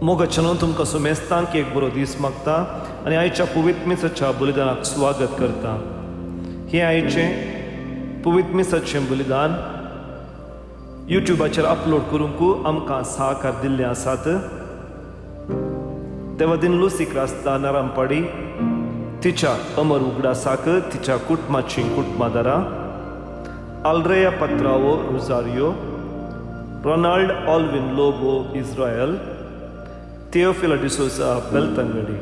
मोगाच्यान तुमकां सुमेस्तांक एक बरो दीस मागता आनी आयच्या पवित्र मिसाच्या बलिदानाक स्वागत करता. हे आयचें पवित्र मिसाचें बलिदान युट्यूबाचेर अपलोड करूंक आमकां सहकार दिल्ले आसात. देवादीन लुसी क्रास्ता नारांपाडी, तिच्या अमर उगडासाक तिच्या कुटुंबाची कुटुंबादारां, आल्ड्रेया पत्रावो रोजारियो, रोनाल्ड ऑल्विन लोबो इस्रायल, थियोफिला डिसोजा बेलतंगडी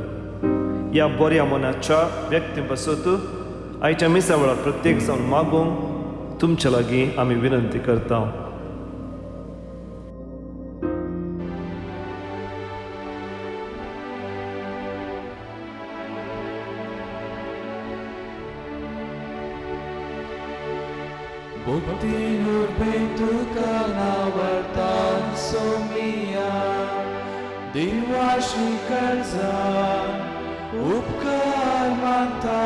या बऱ्या मनाच्या व्यक्ती पासत आयच्या मिसा वेळार प्रत्येक जावन मागोवंक तुमच्या लागीं आमी विनंती करता. Buktinur bentuka nawartan somia Divashi karza upkar manta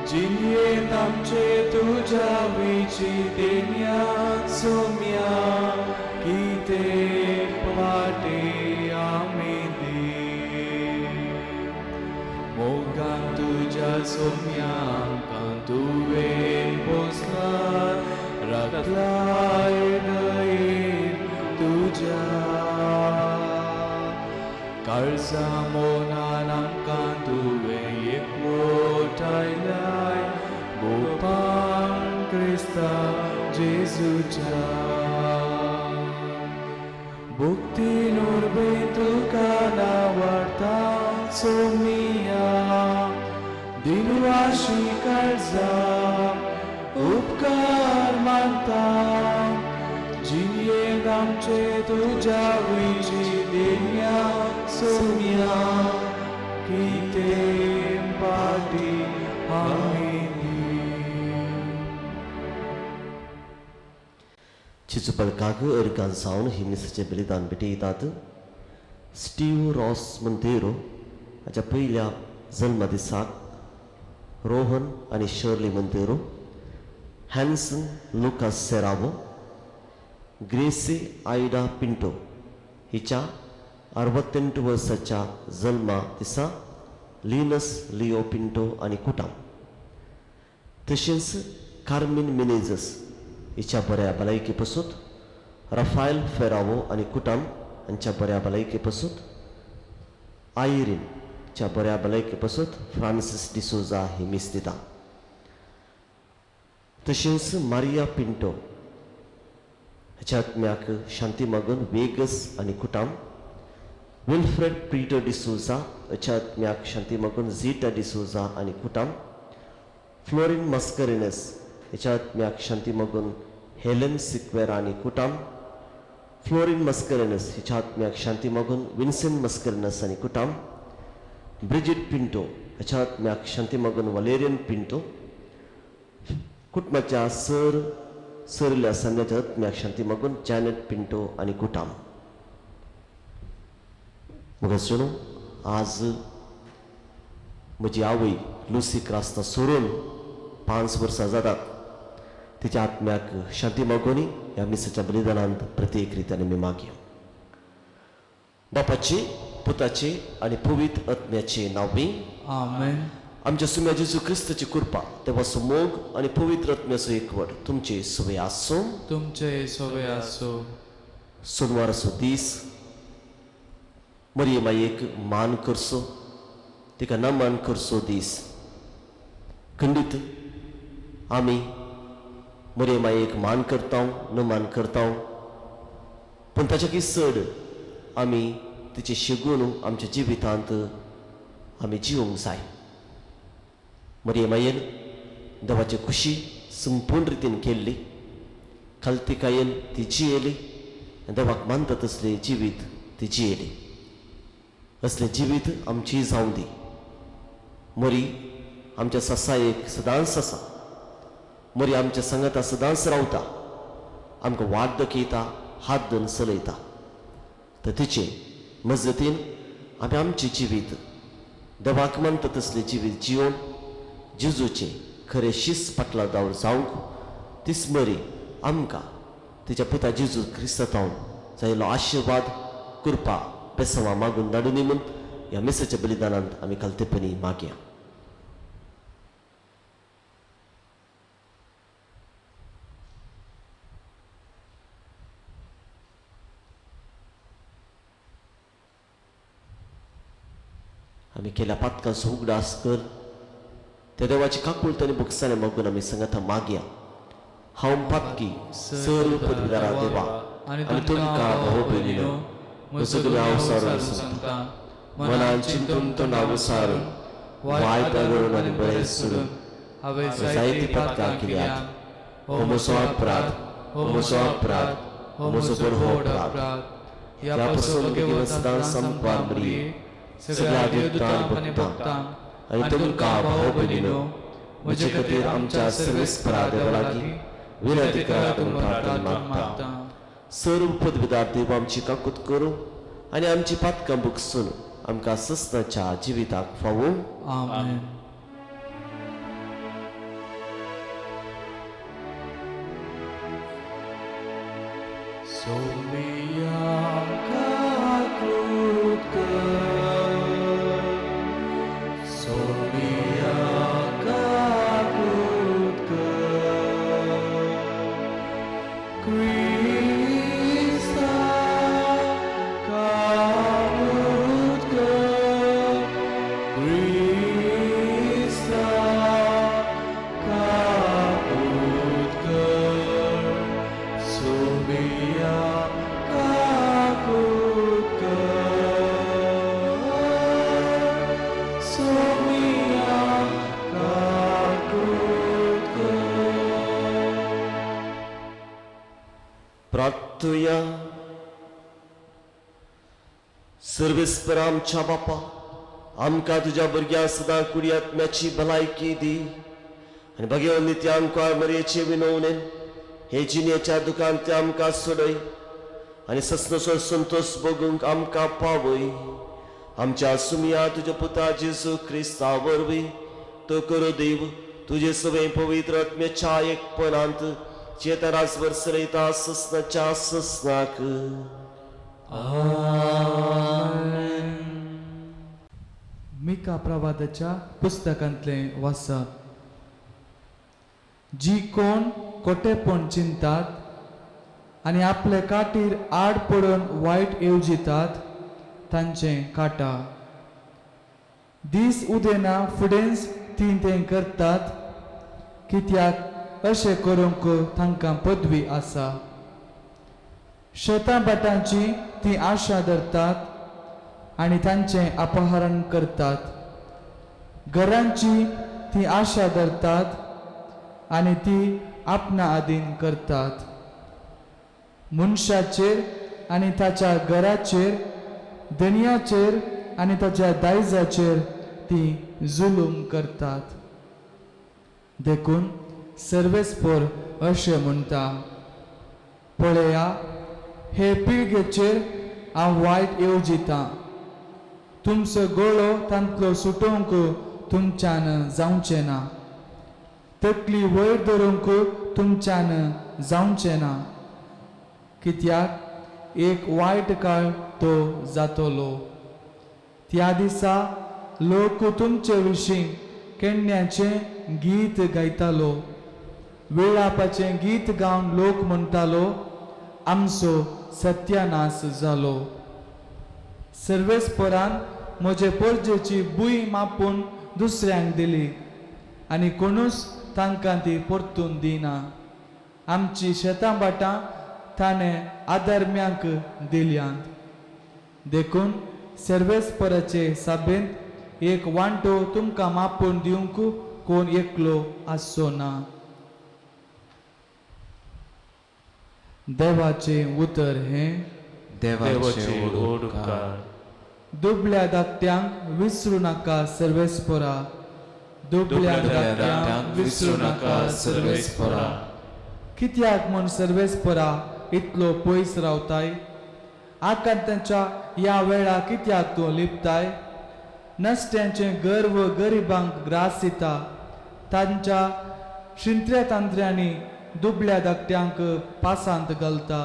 Jinye tamche tuja vichi denya somia Kite pate amide Mogan tuja somia kantuve poslar Raklay nain tuja Karza monanam kantuve yekwotaylay Gopan Krista Jesucha Bukti nur betuka nawartan somia Dinwashi karza उपकार मानता जिये आमचे तुझ्या विची देण्या सोम्या किते पाटी आमी चिचुपलकाग अर्कांसावन ही मिसाचें बलिदान भेटयतात. स्टीव रॉस मोंतेरो हाच्या पयल्या जल्म दिसाक रोहन आनी शर्ली मोंतेरो, हॅन्सन लुकास सेरावो, ग्रेसी आयडा पिंटो हिच्या 68 वर्साच्या जल्मा दिसा लिनस लिओ पिंटो आनी कुटाम, तशेंच कार्मिन मिनेझस हिच्या बऱ्या भलायके पासून राफायल फेरावो आनी कुटाम हांच्या बऱ्या भलायके पासून आयरीन च्या बऱ्या भलायके पासून फ्रांसिस डिसोजा ही मीस दिता. तशेंच मारिया पिंटो हाच्या आत्म्याक शांती मागून वेगस आनी कुटाम, विल्फ्रेड पीटर डिसोजा हाच्या आत्म्याक शांती मागून झीटा डिसोजा आनी कुटाम, फ्लोरिन मस्करिनस हाच्या आत्म्याक शांती मागून हेलेन सिक्वेरा आनी कुटाम, फ्लोरिन मस्करिनस हिच्या आत्म्याक शांती मागून विन्सेंट मस्करिनस आनी कुटाम, ब्रिजिट पिंटो हाच्या आत्म्याक शांती मागून वलेरियन पिंटो, कुटुंबाच्या सरल्या सन्याच्या आत्म्याक शांती मागून जॅनेट पिंटो आनी कुटाम. मुखार आज म्हजी आवय लुसी क्रास्ता सोडून 5 वर्सां जातात. तिच्या आत्म्याक शांती मागोनी ह्या मिसाच्या बलिदानांत प्रत्येक रितीन आमी मागया. बापाचे, पुताचे आनी पवित्र आत्म्याचे नांवी आमेन. आमच्या सुम्या जेजू क्रिस्ताची कृपा, देवाचो मोग आनी पवित्र आत्म्याचो एकवट तुमचे सवय आसो. तुमचे सवय आसो. सोनवाराचो दीस मरिये मायेक मान करचो, तिका न मान करचो दीस. खंडीत आमी मरिये मायेक मान करता न मान करता, पूण ताच्या चड आमी तिचे शेगून आमच्या जिवितांत आमी जिवंक जाय. मरिये मायेन देवाची खुशी संपूर्ण रितीन केल्ली, खालतिकायेन ती जियेली, देवाक मानता तसले जिवीत ती जियेली. असले जिवीत आमची जावं दी. मरी आमच्या ससायेक सदांच आसा, मरी आमच्या संगता सदांच रावता, आमकां वाट दाखयता, हात धरून चलयता. तर तिचे मजतीन आमी आमची जिवीत देवाक मानता तसले जिवीत जिवन जेजूचे खरे शिस्त पाटलादावर जावंक तीच मरी आमकां तिच्या पुता जेजू क्रिस्तांत जायलो आशिर्वाद कृपा पेसावा मागून धाडून म्हणून ह्या मिसाच्या बलिदानांत आमी खालतेपणी मागया. आमी केल्या पातकांचो उगडास कर. त्या देवाची काकुळतानी भुकसाने मागून आमी संगता मागया. हांव पातकी सर्व पदवीदारा देवा आनी आनी तुमकां भाव भयणीनो म्हजो गुन्यांव सारून सांगता. मनान चिंतून तोंडां विसारून वायट आगळून आनी बरें सोडून हांवें जायती पातकां केल्यात. हो म्हजो अपराध, हो म्हजो अपराध, हो म्हजो बरो अपराध. ह्या पासून बेगीन सदांच संपार बरी सगळ्या देवदूतांक आनी भक्तांक आनी तुमकां भाव भयणीनो म्हजे खातीर आमच्या सर्वेस्परा देवा लागीं विनंती करात म्हूण प्रार्थना मागता. सर्व पदवीदार देव आमची काकूत करूं आनी आमची पातकां भुगसून आमकां सस्ताच्या जिविताक फावो. आमेन. सोमिया काकूत कर, सोमिया काकूत कर. क्रिस्ता काकूत कर, क्रिस्ता काकूत कर. सोमिया काकूत कर, सोमिया काकूत कर. प्रार्थुया. सर्वेस्परा आमच्या बापा, आमकां तुज्या भुरग्या सदां कुडी आत्म्याची भलायकी दी आनी भगवन नित्यांकार मरयेचे विनवणेन हे जिणेच्या दुखांत आमकां सोडय आनी सस्नसो संतोष भोगूंक आमकां पावय. आमच्या सुमिया तुज्या पुता जेजू क्रिस्ता वरवीं तो करो देव तुजे सगळे पवित्र आत्म्याच्या एकपणांत चेता रासभर सरयता सस्नाच्या सस्नाक. मिका प्रवादाच्या पुस्तकांतले वाचप. जी कोण खोटेपण चिंतात आनी आपले काटीर आड पडून वायट येवजितात तांचे काटा. दीस उदेना फुडेंच ती तें करतात, कित्याक अशें करूंक तांकां पदवी आसा. शेतांबाटांची ती आशा धरतात आनी तांचें अपहरण करतात. घरांची ती आशा धरतात आनी ती आपणा अधीन करतात. मनशाचेर आनी ताच्या घराचेर, दुनियाचेर आनी ताच्या दायजाचेर ती जुलूम करतात. देखून सर्वेस्पर अशें म्हणटा, पळया हे पिळगेचेर हांव वायट येवजितां. तुमचो गोळो तांतलो सुटोवंक तुमच्यान जावचें ना. तकली वयर धरूंक तुमच्यान जावचें ना. कित्याक एक वायट काळ तो जातलो. त्या दिसा लोक तुमचे विशीं केन्याचें गीत गायतालो. वेळापाचें गीत गावन लोक म्हणटालो, आमचो सत्यानाश जालो. सर्वेस्परान म्हजे परजेची बुय मापून दुसऱ्यांक दिली आनी कोणूच तांकां ती परतून दिना. आमची शेतांबाटां ताणें आधर्म्यांक दिल्यांत. देखून सर्वेस्पराचे साबेंत एक वांटो तुमकां मापून दिवंक कोण एकलो आसचो ना. देवाचे उतर हे देवाचे उपकार. दुबळ्या धाकट्यांक विसरू नाका सर्वेस्परा. दुबळ्या धाकट्यांक विसरू नाका सर्वेस्परा. कित्याक म्हूण सर्वेस्परा इतलो पयस रावताय? आकांताच्या ह्या वेळा कित्याक तूं लिपताय? नसत्यांचे गर्व गरिबांक ग्रास येता. तांच्या शिंत्र्या तांत्र्यांनी दुबळ्या धाकट्यांक पासांत घालता.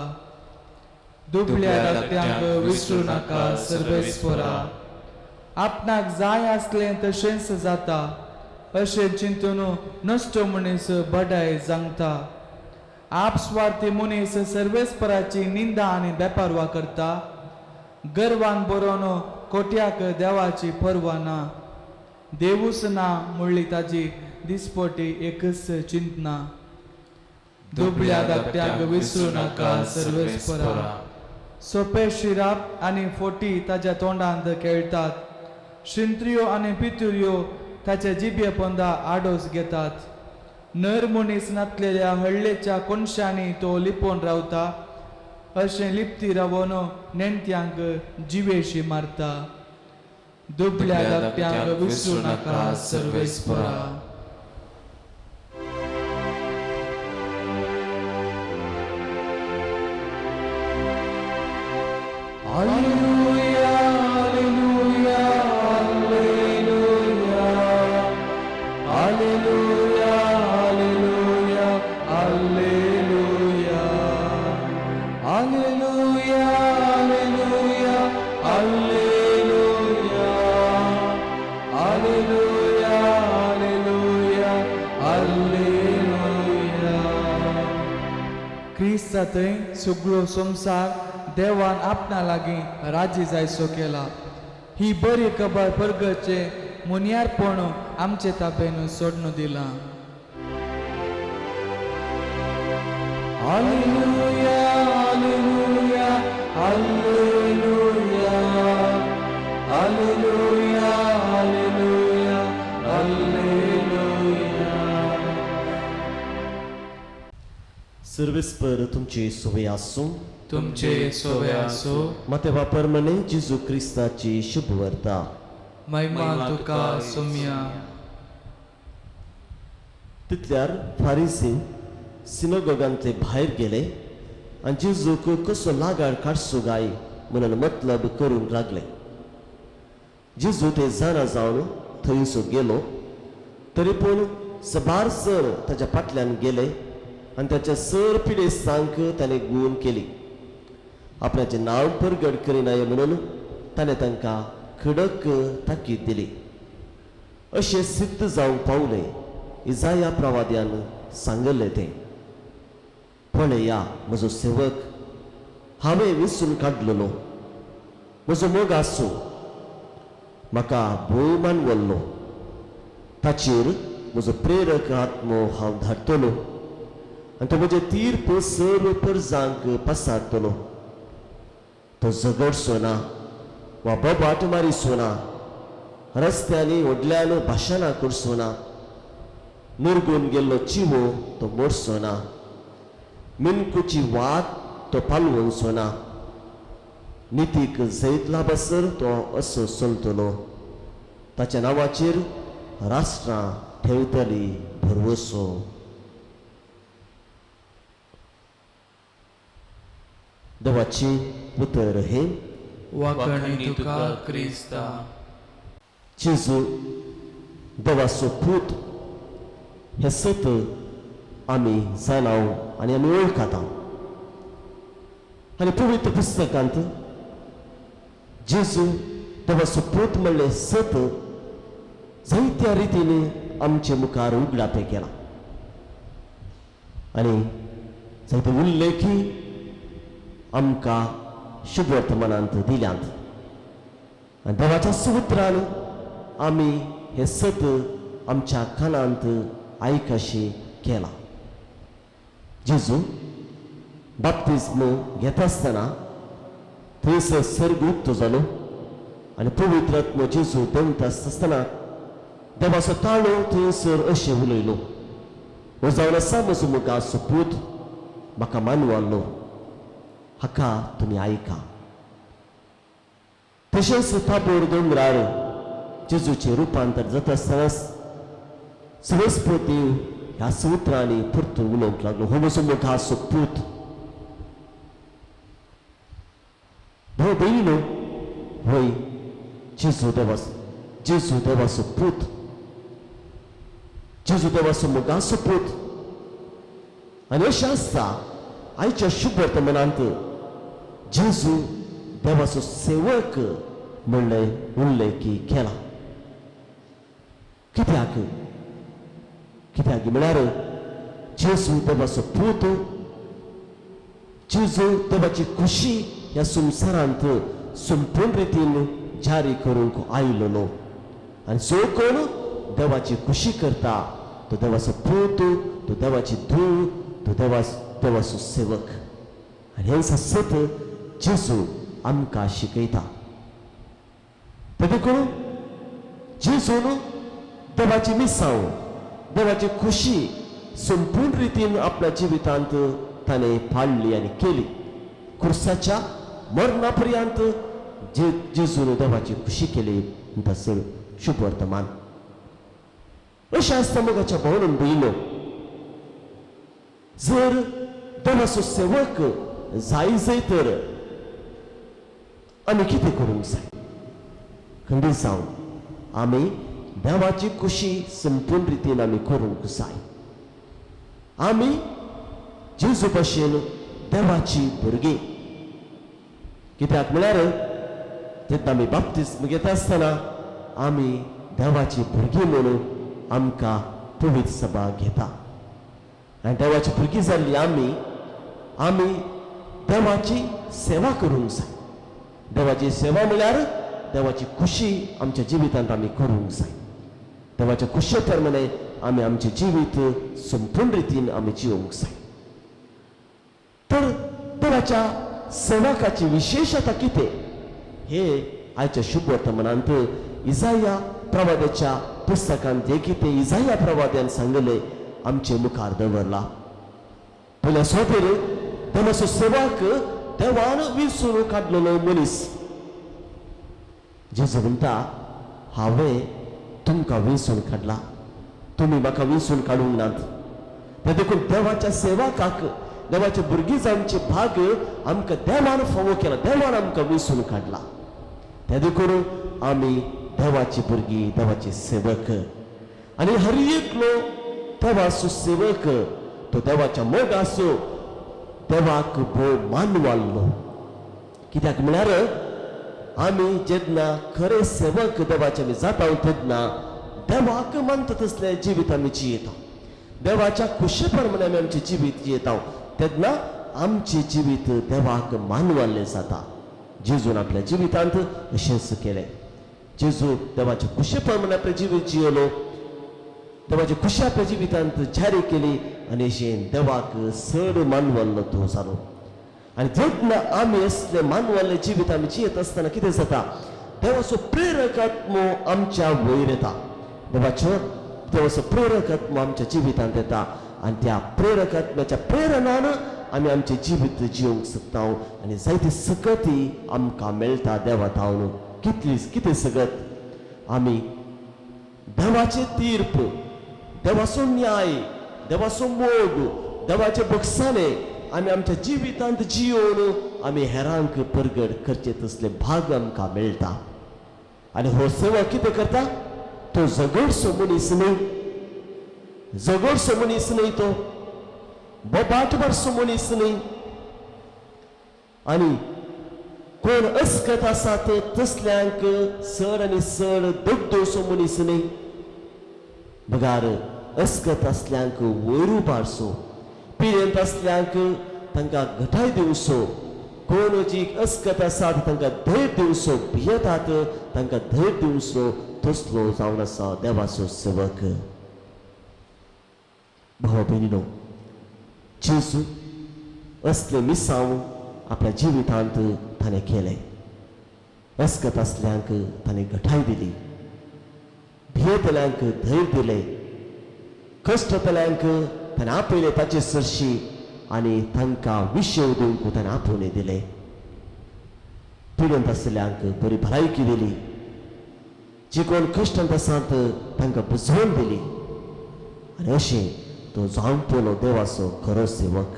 दुबळ्या धाकट्यांक विसरू नाका सर्वेस्परा. आपणाक जाय असले तशेंच जाता अशें चिंतून नश्ट मनीस बडाय जांगता. आपस्वार्थी मनीस सर्वेस्पराची निंदा आनी बेपारवा करता. गर्वान बरोवन कोट्याक देवाची पर्वा ना. देवूच ना म्हणली ताजी दिसपटी एकच चिंतना. दुबळ्या धाकट्यांक विसरू नाका सर्वेस्परा. सोपे शिराप आनी फोटी ताच्या तोंडांत खेळटात. शिंत्र्यो आनी पितुर्यो ताच्या जिबे पोंदा आडोस घेतात. नर मनीस नातलेल्या हळ्ळेच्या कोनशांनी तो लिपोवन रावता. अशें लिपती रावोन नेणट्यांक जिवेशी मारता. दुबळ्या धाकट्यांक विसरू नाका सर्वेस्परा. Hallelujah, hallelujah, hallelujah, hallelujah, hallelujah, hallelujah, hallelujah, hallelujah, hallelujah, hallelujah, hallelujah, hallelujah. Krista थंय सगळो संसार देवान आपणा लागीं राजी जायसो केला. ही बरी खबर परगचे मुनियारपण आमचे ताब्यान सोडून दिला. Hallelujah hallelujah hallelujah hallelujah hallelujah hallelujah. सर्वेस्पर तुमचे सोवे आसूं. तुमचे सोवे आसो. माते वापरमणे जेजू क्रिस्ताची शुभ वार्ता. महिमा तुका सोम्या. तितल्यार फारिसी सिनोगोगांतले भायर गेले आनी जेजूक कसो लागाड काडचो गाय म्हणून मतलब करूंक लागले. जेजू ते जाणा जावन थंयसो गेलो. तरी पूण सबार सर ताच्या फाटल्यान गेले आनी ताच्या सर पिडेस्तांक ताणें गुण केली. आपणाचें नांव परगट करिनाय म्हणून ताणें तांकां खडक ताकीद दिली. अशें सिद्ध जावंक पावलें इजाया प्रवाद्यान सांगलें तें. पळया म्हजो सेवक, हांवें विसरून काडलेलो. म्हजो मोग आसूं, म्हाका भोवमान व्हरलो. ताचेर म्हजो प्रेरक आत्मो हांव धाडटलो आनी तो म्हजें तीर्प सर्व परजांक पसारतलो. तो झगडचो ना वा बोबाट मारिचो ना. रस्त्यांनी व्हडल्यान भाशणां करचो ना. नुरगून गेल्लो चिवो तो मोडचो ना. मिनकुची वाट तो पालवचो ना. नितीक जैत लाबसर तो असो चलतलो. ताच्या नांवाचेर राष्ट्रां ठेवतली भरवसो. देवाची पुत्र हे वाकणी तुका क्रिस्ता. जेजू देवाचो पूत हे सत आमी जाणाव आनी आमी वळखता. आनी पवित्र पुस्तकांत जेजू देवाचो पूत म्हणले सत जायत्या रितीन आमचे मुखार उगडापे केला. आनी जायते उल्लेखी आमकां शुभ वर्तमानांत दिल्यांत. आनी देवाच्या सुत्रान आमी हे सत आमच्या कानांत आयकशी केला. जेजू बाप्तिस्म घेता आसतना थंयसर सर्गुक्त जालो आनी पवित्र आत्मो जेजू दंत आसतना देवाचो ताळो थंयसर अशें उलयलो. हो जावन आसा म्हजो मुखाचो पूत, म्हाका मानवालो, हाका तुमी आयका. तशेंच ताबोर दोंगरार जेजूचें रुपांतर जाता आसतना सर्वेस्पर देव ह्या सुत्रांनी परतून उलोवंक लागलो. हो म्हजो मुखाचो पूत. भाव भयणीनो, होय जेजू देवाचो पूत. जेजू देवाचो मुखाचो पूत. आनी अशें आसता आयच्या शुभ वर्तमानांत जेजू देवाचो सेवक म्हणलें उल्लेखी केला. कित्याक म्हळ्यार जेजू देवाचो पूत, जेजू देवाची खुशी ह्या संवसारांत संपूर्ण रितीन जारी करूंक आयिल्लो. आनी जो कोण देवाची खुशी करता तो देवाचो पूत, तो देवाची धूळ, तो देवाचो सेवक. आनी हें सत जेजू आमकां शिकयता. देखून जेजून देवाची मिसांव, देवाची खुशी संपूर्ण रितीन आपल्या जिवितांत ताणें पाळली आनी केली. क्रुसाच्या मरणा पर्यंत जेजून देवाची खुशी केली म्हणटा शुभ वर्तमान. अशें आसता मोगाच्या भोंवडेन पळयलो, जर देवाचो सेवक जाय तर आमी कितें करूंक जाय? खंडीत जावन आमी देवाची खुशी संपूर्ण रितीन आमी करूंक जाय. आमी जेजू भशेन देवाची भुरगीं. कित्याक म्हळ्यार जेन्ना आमी बाप्तिस्म घेता आसतना आमी देवाची भुरगीं म्हणून आमकां पवित्र सभा घेता. आनी देवाची भुरगीं जाल्ली आमी देवाची सेवा करूंक जाय. देवाची सेवा म्हळ्यार देवाची खुशी आमच्या जिवितांत आमी करूंक जाय. देवाच्या खुशे प्रमाणे आमी आमचें जिवीत संपूर्ण रितीन आमी जिवंक जाय. तर देवाच्या सेवकाची विशेशता कितें हे आयच्या शुभ वर्तमानांत इसाया प्रवाद्याच्या पुस्तकांत देखीत इसाया प्रवाद्यान सांगले आमचे मुखार दवरला. पयल्या सोपेर देवाचो सेवक देवान विंचून काडलेलो मनीस. जेजू म्हणटा, हांवें तुमकां विंचून काडला, तुमी म्हाका विंचून काडूंक नात. ते देखून देवाच्या सेवकाक, देवाचे भुरगीं जावचे भाग आमकां देवान फावो केला, देवान आमकां विंचून काडला. ते देखून आमी देवाची भुरगीं, देवाचे सेवक. आनी हर एकलो देवाचो सेवक तो देवाच्या मोग आसो, देवाक भोव मानवालो. कित्याक म्हळ्यार आमी जेन्ना खरे सेवक देवाचे आमी जाता तेन्ना देवाक मानता तसलें जिवीत आमी जियेता. देवाच्या खुशे प्रमाणे आमी आमचें जिवीत जियेता तेन्ना आमचें जिवीत देवाक मानवाल्लें जाता. जेजून आपल्या जिवितांत अशेंच केलें. जेजू देवाच्या खुशे प्रमाणे आपलें जिवीत जियेलो, देवाची खुशी आपल्या जिवितांत जारी केली आनी अशें देवाक चड मानवाल्लो तो जालो. आनी जेन्ना आमी असले मानवाल्ले जिवीत आमी जियेत आसतना कितें जाता, देवाचो प्रेरक आत्मो आमच्या वयर येता. देवाचो प्रेरक आत्मो आमच्या जिवितांत येता आनी त्या प्रेरक आत्म्याच्या प्रेरणान आमी आमचें जिवीत जिवंक शकता. आनी जायती सकती आमकां मेळटा देवा थावन. कितें सगत आमी देवाचें तीर्प, देवाचो न्याय, देवाचो मोग, देवाचे बक्षाने आमी आमच्या जिवितांत जियोन आमी हेरांक परगट करचे तसले भाग आमकां मेळटा. आनी हो सेवक कितें करता, तो झगडसो मनीस न्ही, झगडसो मनीस न्ही, तो बोबाटबारसो मनीस न्ही. आनी कोण अस्कत आसा ते तसल्यांक चड आनी चड दोगदोसो मनीस न्ही. बगार अस्कत असल्यांक वयर उबारसो, पियेंत असल्यांक तांकां घटाय दिवचो, कोण जी अस्कत आसा तांकां धैर्य दिवचो, भियेतात तांकां धैर्य दिवचो, तसलो जावन आसा देवाचो सेवक. भाव भयणीनो, जेजू असले मिसांव आपल्या जिवितांत ताणें केले. अस्कत असल्यांक ताणें घटाय दिली, भियेतल्यांक धैर्य दिले, कश्ट पेल्यांक ताणें आपयले ताचे सरशी आनी तांकां विशेव दिवंक ताणें आपोवणे दिले. पिडंत आसल्यांक बरी भलायकी दिली, जी कोण कश्टांत आसात तांकां बुजवण दिली. आनी अशें तो जावन पयलो देवाचो खरो सेवक.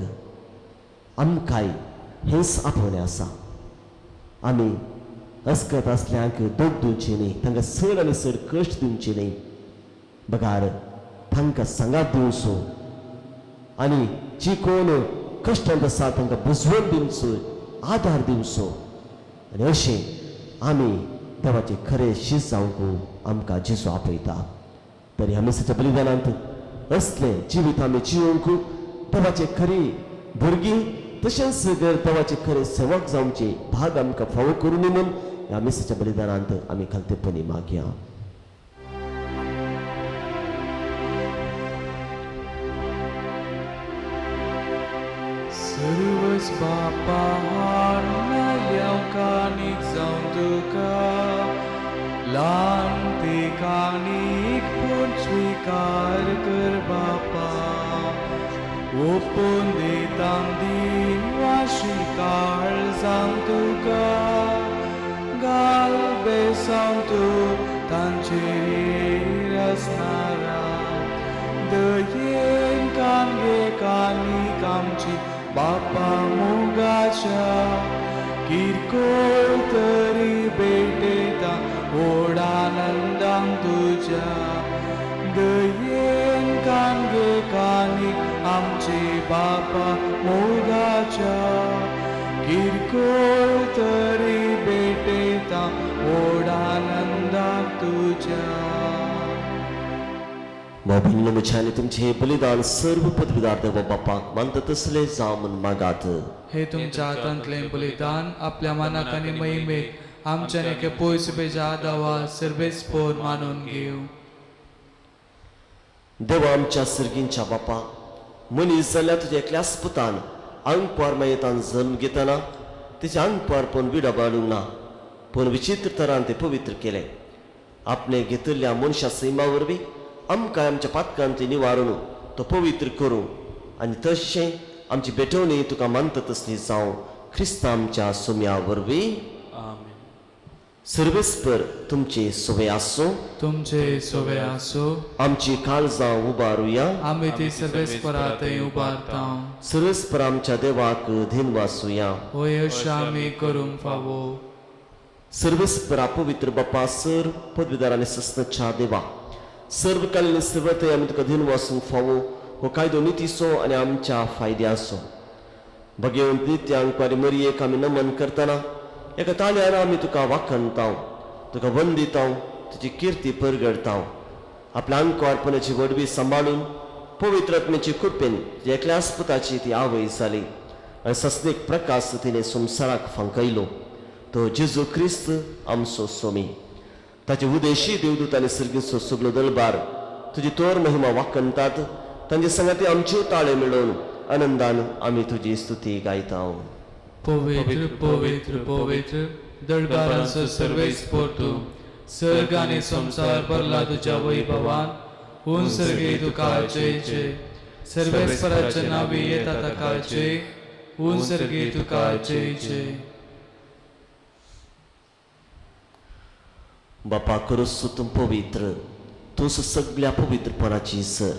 आमकांय हेंच आपोवणें आसा. आमी अस्कत असल्यांक दोग दिवची न्ही, तांकां चड आनी चड कश्ट दिवचे न्ही, बगार तांकां सांगात दिवचो. आनी जी कोण कश्टांत आसा तांकां बुजवण दिवचो, आदार दिवचो आनी अशें आमी देवाचे खरे शीस जावंक आमकां जेजू आपयता. तरी आमी मेसाच्या बलिदानांत असले जिवीत आमी जिवंक देवाचे खरी भुरगीं तशेंच देवाचे खरे सेवक जावचे भाग आमकां फावो करून म्हणून ह्या मेसाच्या बलिदानांत आमी खालतेपणी मागया. सर्वच बापांना येवकानीक जावं तुका ल्हान ते कानीक पूण स्विकार कर बापा. ओपून दितां दिन वाशी काळ जावं तुका घाल बेसांव तूं तांचेर आसनारा. दयेन कांगे कानीक आमची बापा मोगाच्या किरकोळ तरी भेटयता व्हड आनंदान तुज्या. दयेन कांगे कानीक आमची बापा मोगाच्या किरकोळ तरी भेटयता व्हड आनंदान तुज्या. मोबिल्लो मुछाने तुमचे हे बलिदान सर्व पदवीदार देवा बापाक मानता तसले जावन मागात. हे तुमच्या हातांतले बलिदान आपल्या मनाक आनी महिमेक आमच्या नेके पयस बेजा आदावा सर्वेच पोर मानून घेव. देवा आमच्या सर्गींच्या बापा, मनीस जाल्यार तुज्या एकल्याच पुतान अंग पार मायेतान जल्म घेतना तेचे अंग पारपण विडबाडूंक ना, पूण विचित्र तरान ते पवित्र केले. आपणे घेतिल्ल्या मनशा सैमा वरवीं आमकां आमच्या पातकांतली निवारण तो पवित्र करूं आनी तशें आमची बेटवणी तुका मानता तसली जावं ख्रिस्ता आमच्या सोम्या वरवीं. सर्वेस्पर तुमचे सोवे आसो, तुमचे सोवे आसो. आमची काळजां उबारुया, आमी ती सर्वेस्परा थंय उबारता. सर्वेस्पर आमच्या देवाक धीन वासुया. होय अशें आमी करूंक फावो. सर्वेस्परा पवित्र बापा, सर पदवीदारांनी सस्नच्या देवा, सर्वकालीन सर्वतय आमी तुका धीन वासूंक फावो. हो कायदो नितीसो आनी आमच्या फायद्याचो. भगवंत नित्य अंकवारी मरयेक आमी नमन करतना एका ताल्यार आमी तुका वाखणताव, तुका वंदिताव, तुजी किर्ती परगडताव. आपल्या अंकवारपणाची वडवी सांबाळून पवित्र आत्म्याची कृपेन तुज्या एकल्याच पुताची ती आवय जाली आनी सस्नेक प्रकाश तिणें संवसाराक फांकयलो. तो जेजू क्रिस्त आमचो सोमी. ताचे उदेशी देवदूत आनी सर्गीचो सगळो दरबार तुजी तोर महिमा वाखणटात. तांचे संगती आमच्यो ताळे मेळोवन आनंदान आमी तुजी स्तुती गायताव. पवित्र पवित्र पवित्र दरबारांचो सर्वेस्पर तूं. सर्ग आनी संसार भरला तुज्या वैभवान. हून सर्गे तुका जय जय. सर्वेस्पराच्या नांवी येता ताका जय. हून सर्गे तुका जय जय. बापा करोस तूं पवित्र, तूंच सगळ्या पवित्रपणाची सर.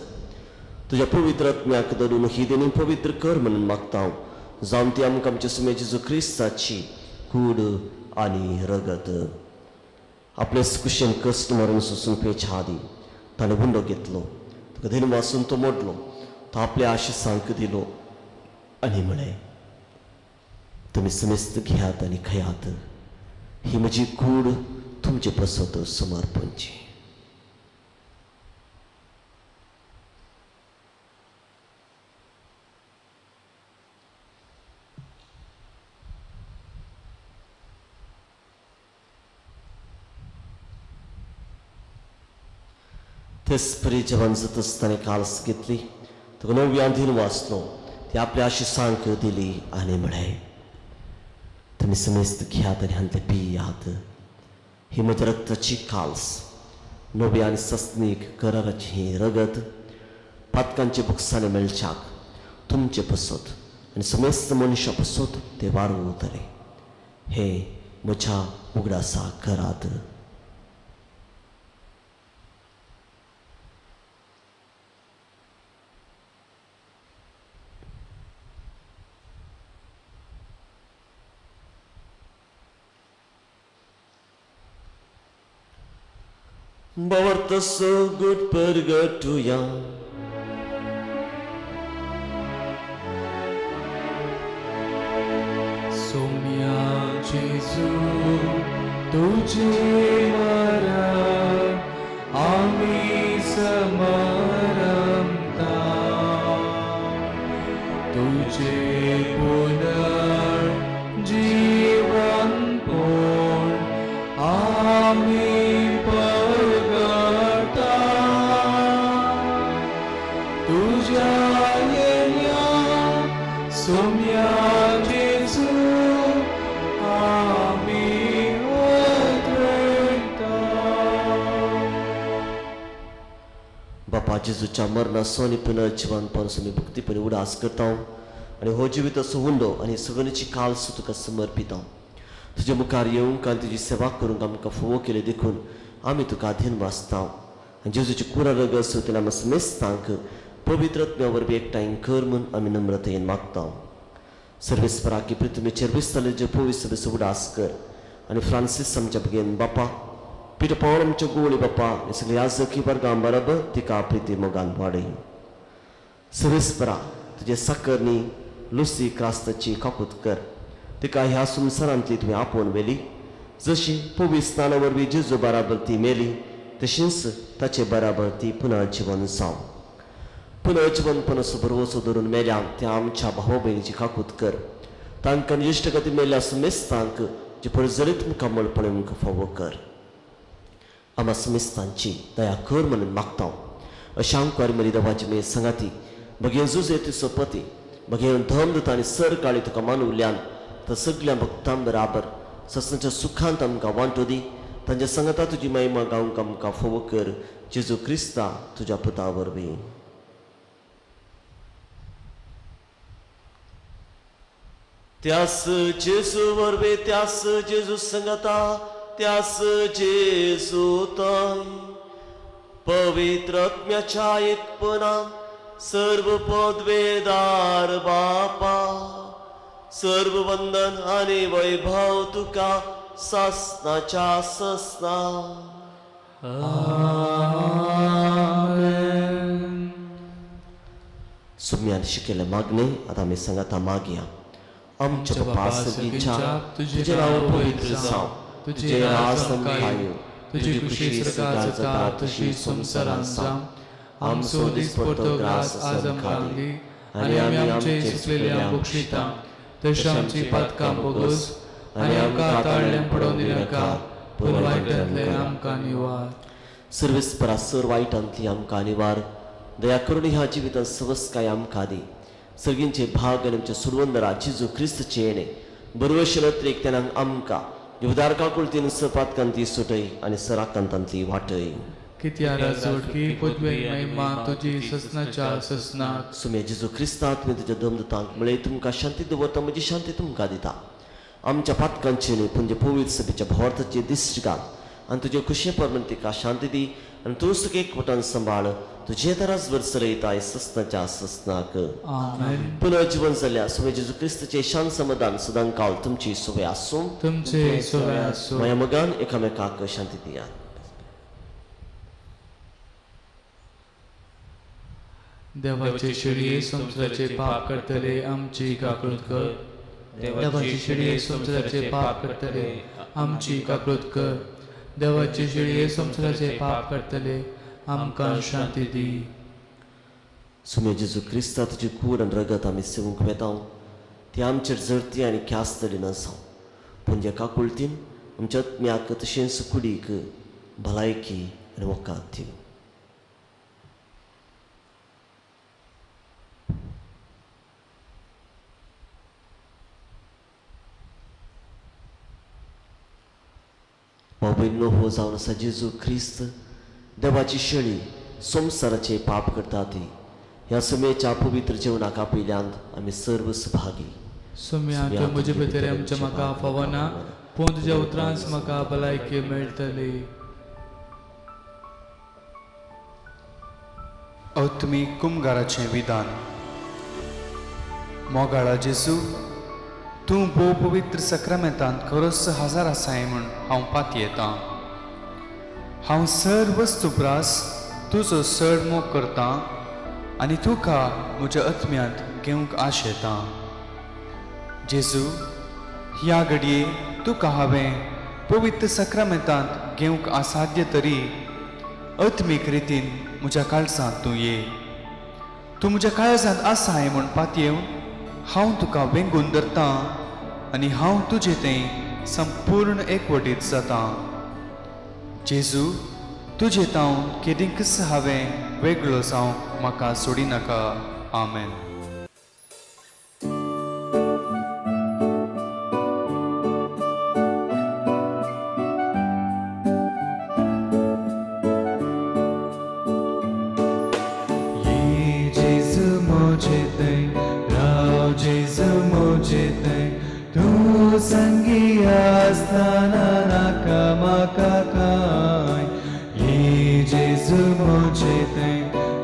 तुज्या पवित्र आत्म्याक धरून ही देणी पवित्र कर म्हणून मागता. जावन ती आमकां आमच्या सुमे जेजू क्रिस्ताची कूड आनी रगत. आपले कुशेन कश्ट मारून सोसून पेच्या आदी ताणें गुंडो घेतलो. तुका धीन वासून तो मोडलो. तो आपल्या आशिसांक दिलो आनी म्हळें, तुमी समेस्त घेयात आनी खयात. ही म्हजी कूड तुमचे पसत समर्पणची. तेच परी जेवण जात आसतना काल्स घेतली. तुका नव्यान धीन वाचलो. ती आपल्या आशिसांक दिली आनी म्हळें, तुमी समेस्त घेयात आनी हांतले पियात. ही म्हज्या रक्ताची काल्स, नव्या आनी सस्नीक कराराची ही रगत पातकांचे बुकसाने मेळच्याक तुमचे पसत आनी समेस्त मनशा पसत ते वारू उरतले. हे म्हज्या उगडासा करात. Bawarta so good pergatuya. Saumya जेजू तुझे मरण आम्ही समरमता तुझे पुनर्जीवन पूर्ण आम्ही परगटा तुझ्या येण्या सोम्या जेजू आम्ही अद्वैता. बापा जेजूच्या मरणाचो आनी पुनर्जिवानपणाचो आमी भक्तीपणी उडास करता आनी हो जिविताचो उंडो आनी सगळ्यांची काळसो तुका समर्पिता. तुजे मुखार येवंक आनी तुजी सेवा करूंक आमकां फोव केले देखून आमी तुका अधीन वाचता आनी जेजूची कुरा रगत सुतला आमी समेस्तांक पवित्र आत्म्या वरवीं एकठांय कर म्हूण आमी नम्रतेन मागता. सर्वेस्पराकी पृथ्वीचेर विस्तारले जे पवित्र सभेचो उडास कर आनी फ्रांसीस आमच्या भगेन बापा पीठ पावन आमच्या गोळी बापा हे सगळे याजकी वर्गां बरोबर तिका प्रिती मोगान वाडय. सर्वेस्परा तुजे साकरनी लुसी क्रास्ताची काकूत कर तिका ह्या संवसारांतली तुवें आपोवन व्हेली. जशी पवित्र स्नाना वरवीं जेजू बराबर ती मेली तशींच ताचे बराबर ती पुनर्जीवन जावं. पुनर्जीवनपणाचो भरवोसो धरून मेल्याक त्या आमच्या भाव भयणीची काकूत कर. तांकां इश्ट गती मेल्या समेस्तांक जे परजरीत मुखां मळपणे मुखां फावो कर. आम्हा समेस्तांची दया कर म्हणून मागता. अशांकारी मरी देवाची मे संगाती भगेन जुजे तिचो पती भगेन धमदत आनी सर काळी तुका मानवल्यान तर सगळ्या भक्तां बराबर ससनाच्या सुखांत आमकां वांटो दी. तांच्या संगता तुजी महिमा गावंक आमकां फोव कर. जेजू क्रिस्ता तुज्या पुता वरवीं. त्यास जेजू वरवीं त्यास जेजू संगता त्यास जेजू ताय पवित्र आत्म्याच्या एकपणान सर्व पदवेदार बापा सर्व वंदन आनी वैभव तुका ससनाच्या ससना. सुम्यान शिकेले मागणे आता आमी सांगाता मागया. आमच्या बापा सगळीच्या तुझे नाव पवित्र जावं तुझे राज संखायो तुझी खुशी सरकार जाता तशी संसारांत जावं. आमचो दिसपडतो ग्रास आज आमकां दी आनी आमी आमचे चुकलेल्या बक्षिता तशी आमची पातकां बोगोस आनी आमकां ताळ्यान पडोवन दिनाका पूण वायटांतले आमकां निवार. सर्वेस्परा सर वायटांतली आमकां निवार. दया करून ह्या जिवितांत सवस्काय आमकां दी. सगळींचे भाग आनी आमच्या सुरवंदरा जेजू क्रिस्तचे येणे बरोवशेनत्रेक तेन्ना आमकां युवदारका कुळतीन सपातकांती सुटय आनी सराकांतांतली वाटय. कित्या राजोडकी पदवे महिमा तुजी ससनाच्या ससनाक. सुमे जेजू क्रिस्तांत मी तुज्या दमदतांक म्हळ्यार तुमकां शांती दवरता म्हजी शांती तुमकां दिता. आमच्या पातकांचे न्ही पूण जे पवित्र सभेच्या भोवताचे दिश्ट घाल आनी तुजे खुशे परमेन तिका शांती दी आनी तूं सुख एकवटान सांबाळ. तुजे तरास वर चलयताय ससनाच्या ससनाक. आमेन. पुनर्जीवन जाल्या सुमे जेजू क्रिस्ताचे शांत समाधान सदां काळ तुमची सोबे आसूं. तुमचे सोबे आसूं. माया मगान एकामेकाक शांती दियात. देवाचे शिडये संसाराचे पाप करतले आमची काकूत कर. देवाची शिडये संसाराचे पाप करतले आमची काकूत कर. देवाचे शिडये संसाराचे पाप करतले आमकां शांती दी. सुमे जेजू क्रिस्ता तुजी कूड आनी रगत आमी सेवूंक वेता. ती आमचेर जरती आनी ख्यास्तली नसां पूण जे काकुळतीन आमच्या आत्म्याक तशेंच कुडीक भलायकी आनी मोखात दी. भाऊ हो जावन आसा जेजू क्रिस्त देवाची शेळी संसाराचे पाप करता ती ह्या समेच्या पवित्र जेवणाक आपयल्यांत आमी सर्व सहभागी. सुम्या तूं म्हजे भितर आमच्या म्हाका फावना पूण तुज्या उतरांच म्हाका भलायकी मेळटली. अवतमी कुमगाराचें विधान. मोगाळा जेजू तूं भोव पवित्र सक्रामेंतांत खरोच हजार आसाय म्हूण हांव पात येतां. हांव सर वस्तुप्रास तुजो चड मोग करतां आनी तुका म्हज्या आत्म्यांत घेवंक आशेतां. जेजू ह्या घडये तुका हांवें पवित्र सक्रामेंतांत घेवंक असाध्य तरी अत्मीक रितीन म्हज्या काळजांत तूं ये. तूं म्हज्या काळजांत आसा हें म्हूण पातयेवन हांव तुका वेंगून धरतां आनी हांव तुजें तें संपूर्ण एकवटीत जातां. जेजू, तुजे तावन केदींकच हांवें वेगळो जावंक म्हाका सोडिनाका. आमेन. तू संगी असताना नाका म्हाका काय. ये जेजू मोचे थंय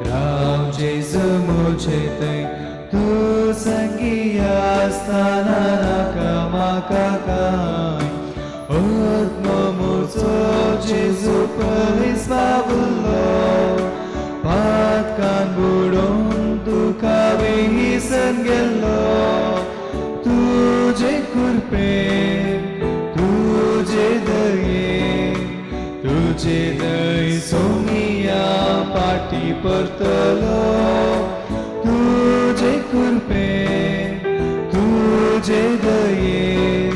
राव जेजू मोचे थंय. तू संगी असताना नाका म्हाका काय. आत्मो म्हजो जेजू पयस पावलो. पातकान बुडोवन तुका विसरून गेल्लो. तुझे कृपेन तुझे दये तुझे दय सोमिया पाटी परतलो. तुझे कृपेन तुझे दये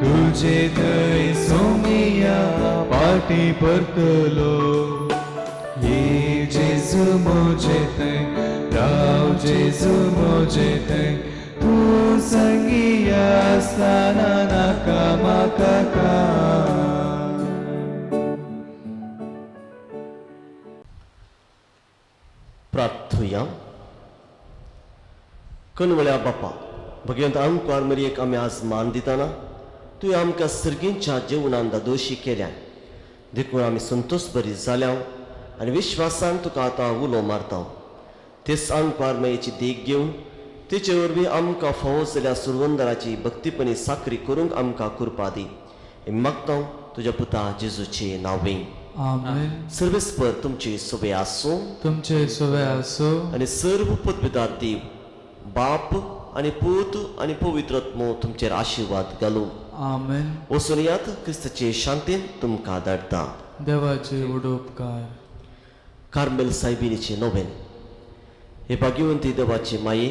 तुझे दय सोमिया पाटी परतलो. ये जेजू मोजे थंय राव जेजू मोजे थंय. तू संगी असताना नाका म्हाका काय. प्रार्थुया. कनवळ्या बापा, भगवंत आमकां मरयेक आमी आज मान दिताना तुवें आमकां सर्गींच्या जेवणांत दोशी केल्या. देखून आमी संतोश बरी जाल्या आनी विश्वासान तुका आतां उलो मारता. तेच आमकां मयेची देख घेवन तेचे वरवीं आमकां फावो जाल्या सुरवंदराची भक्तीपणी साकरी करूंक आमकां कृपा दी. हें मागता तुज्या पुता जेजूचे नांवें. आमेन. सर्वेस्पर तुमची सोबे आसूं तुमचे सोवे आसो. आनी सर्व पदविदार देव बाप आनी पूत आनी पवित्रत्मो तुमचेर आशिर्वाद घालूं. आमेन. वचून यात क्रिस्ताचे शांतीन तुमकां धाडटा. देवाचे उडोपकार. कार्मेल सायबिणीचे नोवेन. हे भाग्यवंती देवाची माये,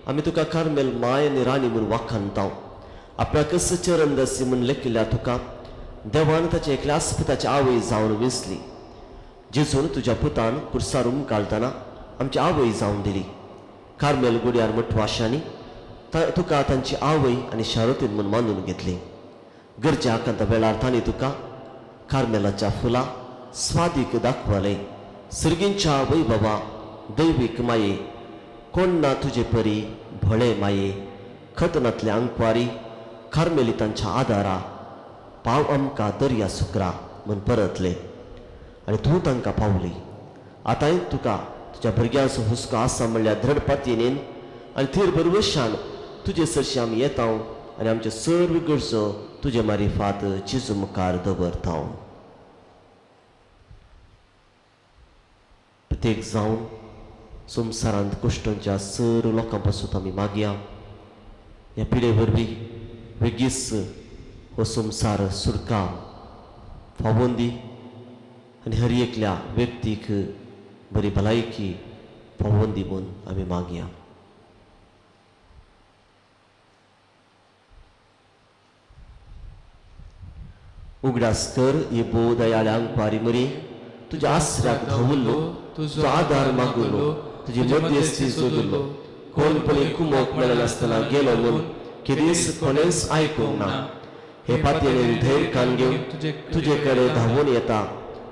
आमी तुका कार्मेल माय आनी राणी म्हूण वाखाणता. आपल्या कस चरण दसी म्हूण लेखिल्ल्या तुका देवान ताचे एकल्या आस्पताची आवय जावन विसली. जेजून तुज्या पुतान कुर्सारूम घालतना आमची आवय जावन दिली. कार्मेल गुड्यार मठवाशांनी तुका तांची आवय आनी शारोतीन म्हूण मानून घेतली. गरजा आकांत वेळार तांणी तुका कार्मेलाच्या फुलां स्वादीक दाखवले. सर्गींच्या वैभवा दैवीक माये, कोण ना तुजे परी भळे माये. खतनांतले आंकवारी कार्मेलितांच्या आदारा पाव आमकां दर्या सुकरा म्हूण परतले आनी तूं तांकां पावली. आतांय तुका तुज्या भुरग्यांचो हुस्को आसा म्हणल्यार धड पातयेन आनी थीर बरवशान तुजे सरशी आमी येता आनी आमच्यो सर्व गरजो तुजे मारिफात जेजू मुखार दवरता. प्रत्येक जावन संवसारांत कश्टांच्या सर्व लोकां पासून आमी मागया. ह्या पिढे वरवीं बेगीच हो संवसार सुरका फावोंदी आनी हर एकल्या व्यक्तीक बरी भलायकी फावोंदी म्हूण आमी मागया. उगडास कर ही बोध दयाळ्यांक पारी मरी. तुज्या आसऱ्याक धांवल्लो, तुजो आदार मागुलो, तुजी मध्यस्थी जोडलो. कोणपणी कुमोक मेळनासतना गेलो म्हूण केदीस कोणेच आयकूंक ना. हे पातयेन धैर्य कान घेवन तुजे कडेन धांवून येता.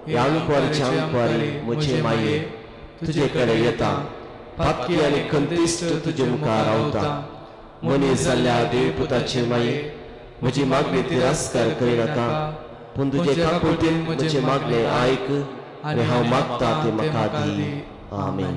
हे आंकवारीचे आंकवारी म्हजे माये तुजे कडेन येता. पातकी आनी खंतिश्ट तुजे मुखार रावता. मनीस जाल्ल्या देवपुताचे माये, म्हजी मागणी तिरस्कार करिनाका, पूण तुजे काकुळटीन म्हजे मागणे आयक आनी हांव मागता ते म्हाका दी. आमेन.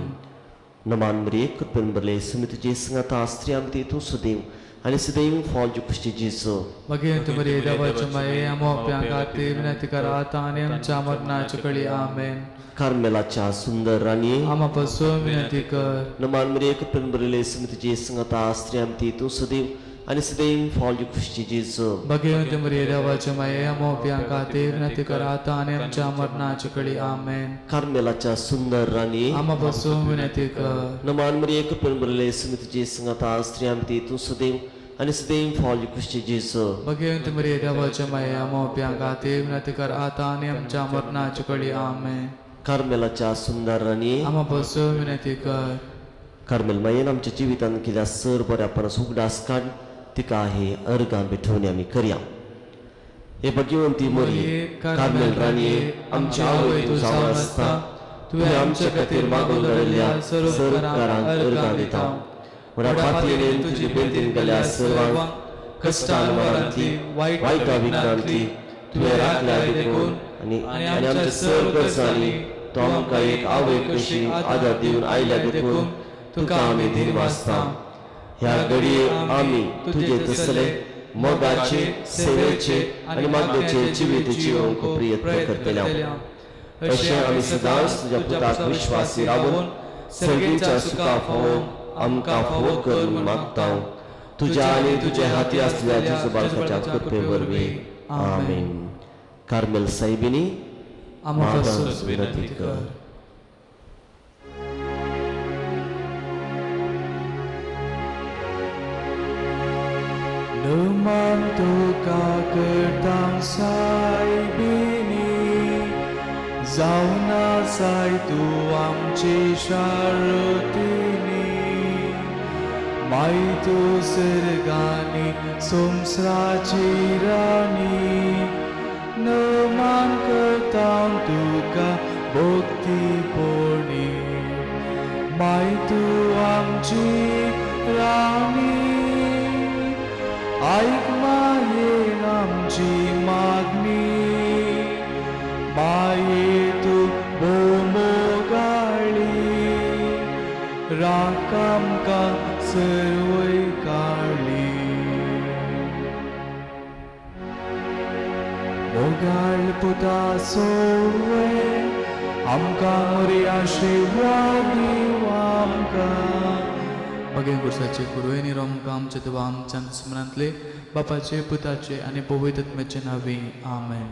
नमान मरे कृपेन बरले सुमी तुजे संगता स्त्रियां ते तूं सुदैव आनी सदैव फॉल जो पुष्टी जेजू. भगवंत मरे देवाचे माये, आमोप्यां खातीर विनंती करात आनी आमच्या मरणाचे कळी. आमेन. कार्मेलाच्या सुंदर राणी आमा पासून विनंती कर. नमान मरे कृपेन बरले सुमी तुजे संगता स्त्रियां ते तूं सुदैव आनी सदैव फॉल खुशी जेजू भगवंत मरिये देवाच्या माये मोप्यां खातीर विनंती कर आता आनी आमच्या मरणाचे कळी आमेन. कार्मेलाच्या सुंदर राणी आम्हा बसून विनंती कर. नमान मरिये कृपेन भरले सुमित जे संगता स्त्रियांती तू सदैव आनी सदैव फॉल खुशी जेजू भगवंत मरिये देवाच्या माये मोप्यां खातीर विनंती कर आता आनी आमच्या मरणाचे कळी आमेन. कार्मेलाच्या सुंदर राणी आम्हा बसून विनंती कर. कार्मेल मायेन आमच्या जिवितान केल्या सर बऱ्यापणास उगडास काड तिका हे अर्गां भेटवून आमी करया. हे भगवंती मरिये कार्मेल राणी आमच्या आवय तू जावन आसता तुवें आमच्या खातीर मागून घडयल्ल्या सर्व उपकारांक अर्गां दिता. म्हळ्या फाटलेन तुजी बेंतीन गेल्या सर्वांक कश्टान वरांतली वायटा विघ्नांतली तुवें राखल्या देखून आनी आमच्या सर्व गरजांनी तो आमकां एक आवय कशी आदार दिवन आयल्या देखून तुका आमी दिनवासता. ह्या घडये आमी तुजे तसले मोगाचे सेवेचे आनी मागणेचे जिवीत जिवंक प्रयत्न करतल्या. अशें आमी सदांच तुज्या पुताक विश्वासी रावून सर्गेच्या सुखा फावो आमकां फावो कर म्हूण मागता. तुज्या आनी तुजे हाती आसलेल्या जेजू बाळकाच्या कृपे वरवीं आमेन. कार्मेल साहिबिनी आम्हा बसून विनंती कर. नमन तुका करतां सायबिनी जावन आसाय तूं आमची शारतीनी. माय तूं सर्गांनी संवसाराची राणी नमन करतां तुका भक्तीपोणी. माय तूं आमची राणी ऐक माये आमची मागणी. माये तूं मोगाळी राख आमकां सर्वय काळी. मोगाळ पुता सोवे आमकां मरी आशिर्वाद दिव आमकां. भगवे गुरसाचे कुरवेनी रोमकां आमच्या देवा आमच्या स्मरणांतले बापाचे पुताचे आनी पवित्र आत्म्याचे नांवी आमेन.